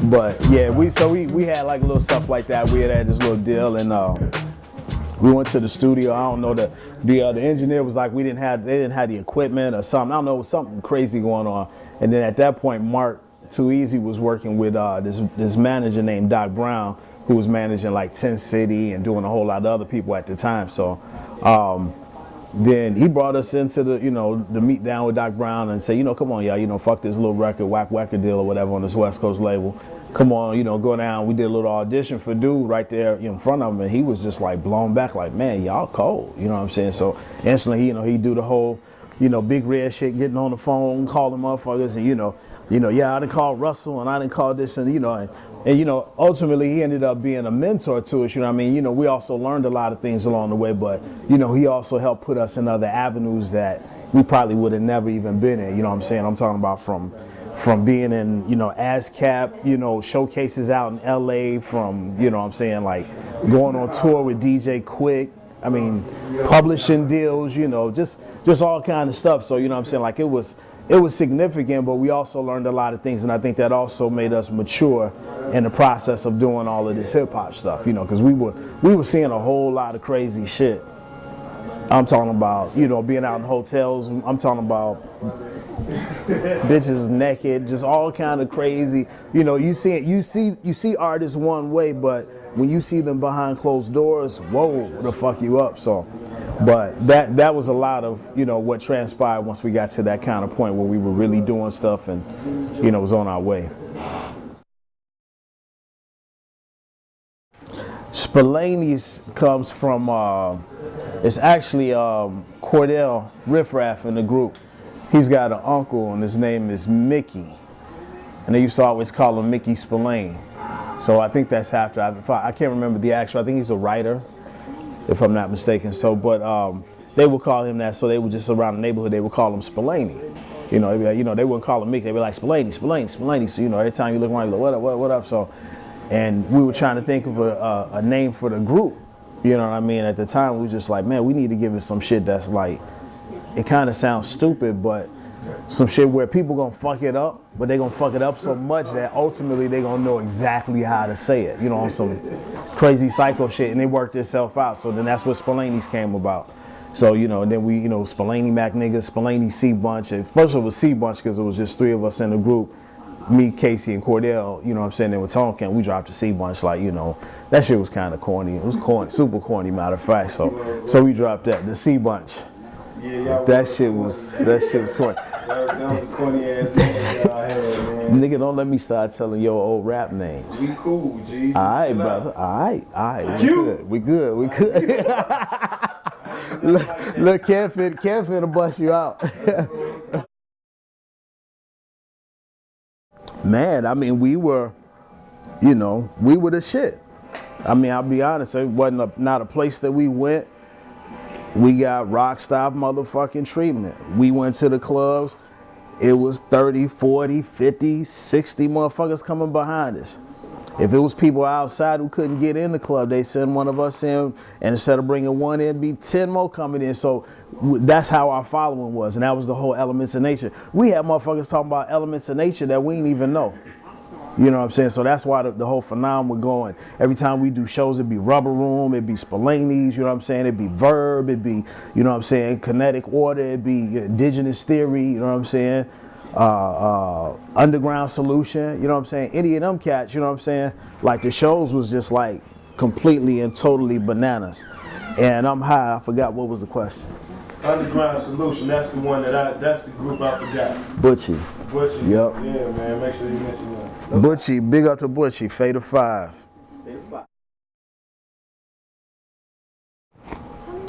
But yeah, we had like little stuff like that. We had this little deal, and we went to the studio. I don't know, the engineer was like, they didn't have the equipment or something. I don't know, something crazy going on. And then at that point, Mark Too Easy was working with this manager named Doc Brown, who was managing like 10 City and doing a whole lot of other people at the time. So then he brought us into the meet down with Doc Brown and say, come on, y'all, fuck this little whack deal or whatever on this West Coast label. Come on, go down. We did a little audition for dude right there in front of him, and he was just like blown back, like, man, y'all cold. You know what I'm saying? So instantly, he do the whole, big red shit, getting on the phone, calling motherfuckers, and yeah, I done called Russell and I done called this, and ultimately he ended up being a mentor to us. You know what I mean? We also learned a lot of things along the way, but he also helped put us in other avenues that we probably would have never even been in. You know what I'm saying? I'm talking about from being in, ASCAP, showcases out in LA, from, like going on tour with DJ Quick. I mean, publishing deals, just all kind of stuff. So, like it was significant, but we also learned a lot of things. And I think that also made us mature in the process of doing all of this hip hop stuff, because we were seeing a whole lot of crazy shit. I'm talking about, being out in hotels. I'm talking about bitches naked, just all kind of crazy. You see artists one way, but when you see them behind closed doors, whoa, the fuck you up. So, but that was a lot of what transpired once we got to that kind of point where we were really doing stuff and was on our way. Spalaneys comes from it's actually Cordell Riff Raff in the group. He's got an uncle, and his name is Mickey. And they used to always call him Mickey Spillane. So I think that's after, I can't remember the actual, I think he's a writer, if I'm not mistaken. So, but they would call him that, so they would just around the neighborhood, they would call him Spalaney. They wouldn't call him Mickey, they'd be like Spalaney. So, every time you look around, you're like, what up? So, and we were trying to think of a name for the group. You know what I mean? At the time, we were just like, man, we need to give it some shit that's like, it kind of sounds stupid, but some shit where people gonna fuck it up, but they gonna fuck it up so much that ultimately they gonna know exactly how to say it, on some crazy psycho shit, and it worked itself out. So then that's what Spalaneys came about. So, then we, Spalaney Mac niggas, Spalaney C Bunch. And first it was C Bunch because it was just three of us in the group, me, Casey, and Cordell, you know what I'm saying? Then with Tonkin, we dropped the C Bunch, like, that shit was kind of corny. It was corny, super corny, matter of fact. So we dropped that, the C Bunch. Yeah, that shit was corny. That was a corny ass name y'all had, man. Nigga, don't let me start telling your old rap names. We cool, G. All right, brother. All right. We good. Look, can't finna bust you out. Man, I mean, we were the shit. I mean, I'll be honest, it wasn't not a place that we went. We got rock style motherfucking treatment. We went to the clubs. It was 30, 40, 50, 60 motherfuckers coming behind us. If it was people outside who couldn't get in the club, they send one of us in, and instead of bringing one in, be 10 more coming in. So that's how our following was, and that was the whole Elements of Nature. We had motherfuckers talking about Elements of Nature that we didn't even know. You know what I'm saying? So that's why the whole phenomenon was going. Every time we do shows, it'd be Rubber Room, it'd be Spalaneys, you know what I'm saying? It'd be Verb, it'd be, you know what I'm saying, Kinetic Order, it'd be Indigenous Theory, you know what I'm saying? Underground Solution, you know what I'm saying? Any of them cats, you know what I'm saying? Like the shows was just like completely and totally bananas. And I'm high, I forgot what was the question. Underground Solution, that's the one that's the group I forgot. Butchie. Butchie. Yep. Yeah, man, make sure you mention that. Butchie, big up to Butchie, Fade of 5.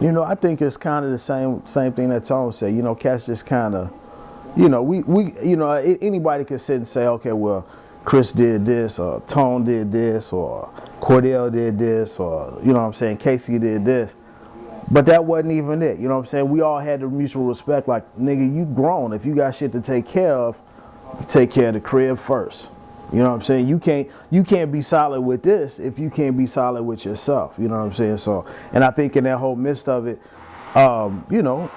I think it's kind of the same thing that Tone said. Cats just kind of, anybody can sit and say, okay, well, Chris did this, or Tone did this, or Cordell did this, or, you know what I'm saying, Casey did this. But that wasn't even it, you know what I'm saying? We all had the mutual respect, like, nigga, you grown. If you got shit to take care of, take care of the crib first. You know what I'm saying? You can't be solid with this if you can't be solid with yourself. You know what I'm saying? So, and I think in that whole midst of it, you know,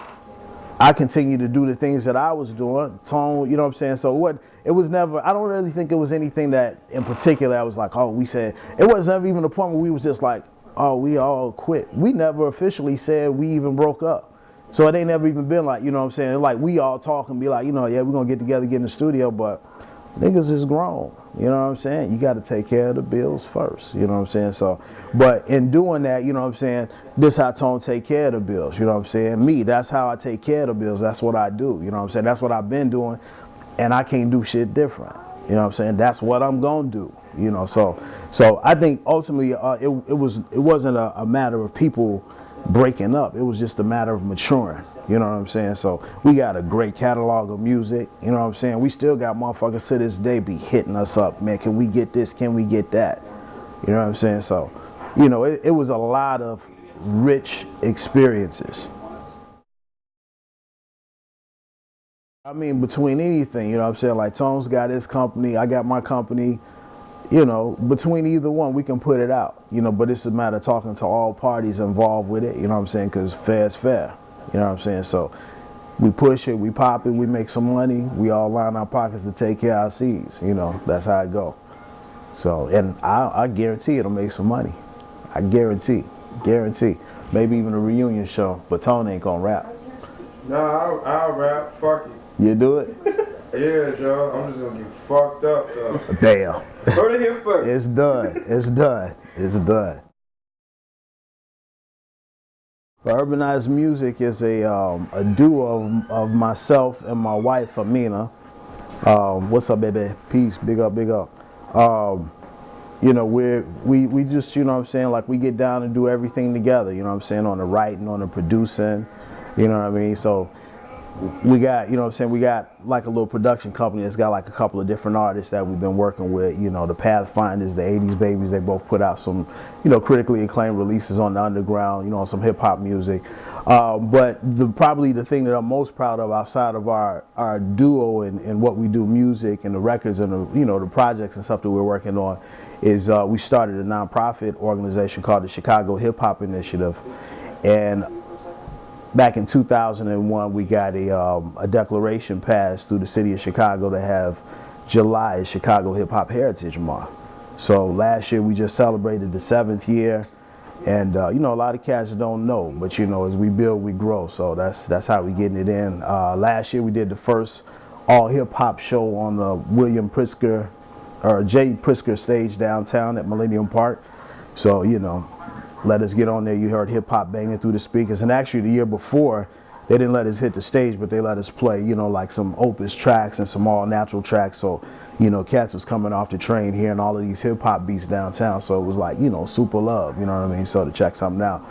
I continue to do the things that I was doing. Tone, you know what I'm saying? So it was never, I don't really think it was anything that in particular I was like, oh, we said, it was never even a point where we was just like, oh, we all quit. We never officially said we even broke up. So it ain't never even been like, you know what I'm saying? Like we all talk and be like, you know, yeah, we're gonna get together, get in the studio, but niggas is grown. You know what I'm saying? You got to take care of the bills first. You know what I'm saying? So, but in doing that, you know what I'm saying? This how Tone take care of the bills. You know what I'm saying? Me, that's how I take care of the bills. That's what I do. You know what I'm saying? That's what I've been doing, and I can't do shit different. You know what I'm saying? That's what I'm gonna do. You know, so I think ultimately it wasn't a matter of people breaking up. It was just a matter of maturing. You know what I'm saying? So we got a great catalog of music. You know what I'm saying? We still got motherfuckers to this day be hitting us up, man. Can we get this? Can we get that? You know what I'm saying? So, you know, it was a lot of rich experiences. I mean, between anything, you know what I'm saying? Like Tone's got his company, I got my company. You know, between either one, we can put it out, you know, but it's a matter of talking to all parties involved with it, you know what I'm saying, because fair is fair, you know what I'm saying, so we push it, we pop it, we make some money, we all line our pockets to take care of our seeds, you know, that's how it go. So, and I guarantee it'll make some money, I guarantee, maybe even a reunion show, but Tony ain't gonna rap. Nah, I'll rap, fuck it. You do it? Yeah, Joe, I'm just gonna get fucked up, though. Damn. Heard it here first. It's done. It's done. It's done. Urbanized Music is a duo of myself and my wife, Amina. What's up, baby? Peace. Big up, big up. You know, we just, you know what I'm saying, like we get down and do everything together, you know what I'm saying, on the writing, on the producing, you know what I mean? So we got, you know what I'm saying, we got like a little production company that's got like a couple of different artists that we've been working with, you know, the Pathfinders, the 80s Babies, they both put out some, you know, critically acclaimed releases on the underground, you know, on some hip hop music. But probably the thing that I'm most proud of outside of our duo and what we do, music and the records and the, you know, the projects and stuff that we're working on is we started a nonprofit organization called the Chicago Hip Hop Initiative. And back in 2001, we got a declaration passed through the city of Chicago to have July as Chicago Hip Hop Heritage Month. So last year we just celebrated the 7th year, and you know, a lot of cats don't know, but you know, as we build, we grow. So that's how we getting it in. Last year we did the first all hip hop show on the William Pritzker or Jay Pritzker stage downtown at Millennium Park. So you know, let us get on there. You heard hip hop banging through the speakers, and actually the year before they didn't let us hit the stage, but they let us play, you know, like some Opus tracks and some all natural tracks. So you know, cats was coming off the train hearing all of these hip hop beats downtown. So it was like, you know, super love, you know what I mean? So to check something out.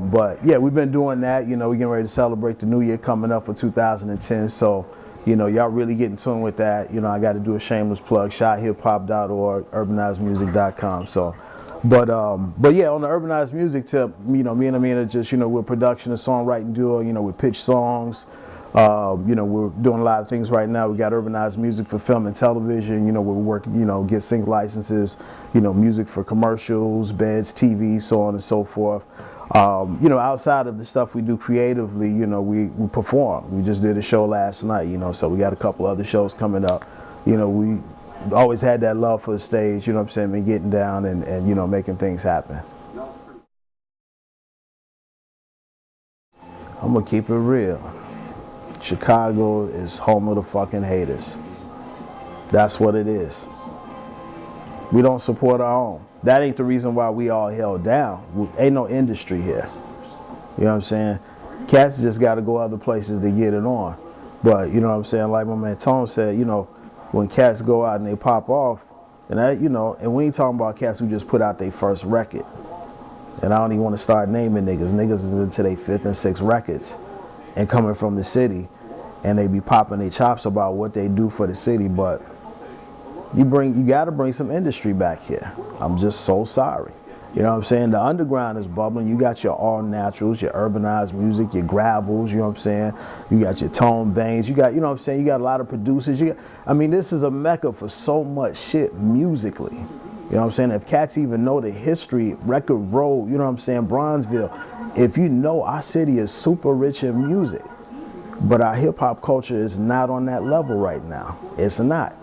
But yeah, we've been doing that. You know, we're getting ready to celebrate the new year coming up for 2010. So you know, y'all really get in tune with that. You know, I got to do a shameless plug, shyhiphop.org, urbanizedmusic.com. So, but yeah, on the Urbanized Music tip, you know, me and Amina just, you know, we're production and songwriting duo. You know, we pitch songs. You know, we're doing a lot of things right now. We got Urbanized Music for film and television. You know, we're working, you know, get sync licenses, you know, music for commercials, beds, TV, so on and so forth. You know, outside of the stuff we do creatively, you know, we perform. We just did a show last night, you know, so we got a couple other shows coming up. You know, we always had that love for the stage, you know what I'm saying, been getting down and you know, making things happen. I'm gonna keep it real. Chicago is home of the fucking haters. That's what it is. We don't support our own. That ain't the reason why we all held down. Ain't no industry here. You know what I'm saying? Cats just got to go other places to get it on. But, you know what I'm saying? Like my man Tone said, you know, when cats go out and they pop off, and that, you know, and we ain't talking about cats who just put out their first record. And I don't even want to start naming niggas. Niggas is into their 5th and 6th records and coming from the city, and they be popping their chops about what they do for the city. But you got to bring some industry back here. I'm just so sorry. You know what I'm saying? The underground is bubbling. You got your all naturals, your urbanized music, your gravels, you know what I'm saying? You got your Tony Baines, you got, you know what I'm saying? You got a lot of producers. I mean, this is a mecca for so much shit musically. You know what I'm saying? If cats even know the history, Record Road, you know what I'm saying? Bronzeville. If you know, our city is super rich in music, but our hip hop culture is not on that level right now. It's not.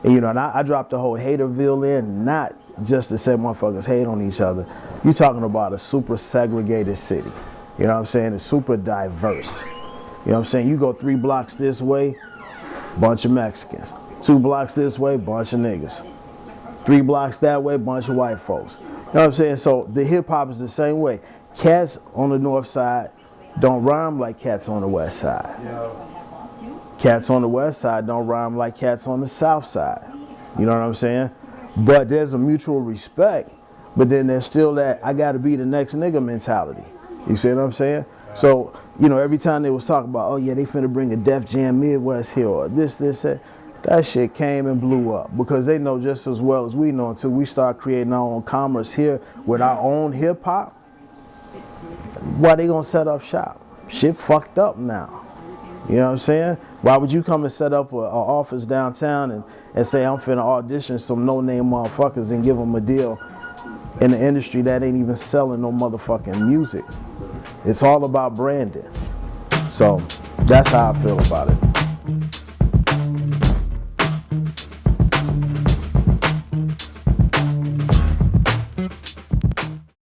And, you know, and I dropped the whole Haterville in, not just to say motherfuckers hate on each other. You talking about a super segregated city. You know what I'm saying? It's super diverse. You know what I'm saying? You go 3 blocks this way, bunch of Mexicans. 2 blocks this way, bunch of niggas. 3 blocks that way, bunch of white folks. You know what I'm saying? So the hip hop is the same way. Cats on the north side don't rhyme like cats on the west side. Yeah. Cats on the west side don't rhyme like cats on the south side. You know what I'm saying? But there's a mutual respect, but then there's still that I gotta be the next nigga mentality. You see what I'm saying? So, you know, every time they was talking about, oh yeah, they finna bring a Def Jam Midwest here, or this, that shit came and blew up because they know just as well as we know until we start creating our own commerce here with our own hip hop. Why they gonna set up shop? Shit fucked up now. You know what I'm saying? Why would you come and set up an office downtown and say I'm finna audition some no-name motherfuckers and give them a deal in the industry that ain't even selling no motherfucking music? It's all about branding. So that's how I feel about it.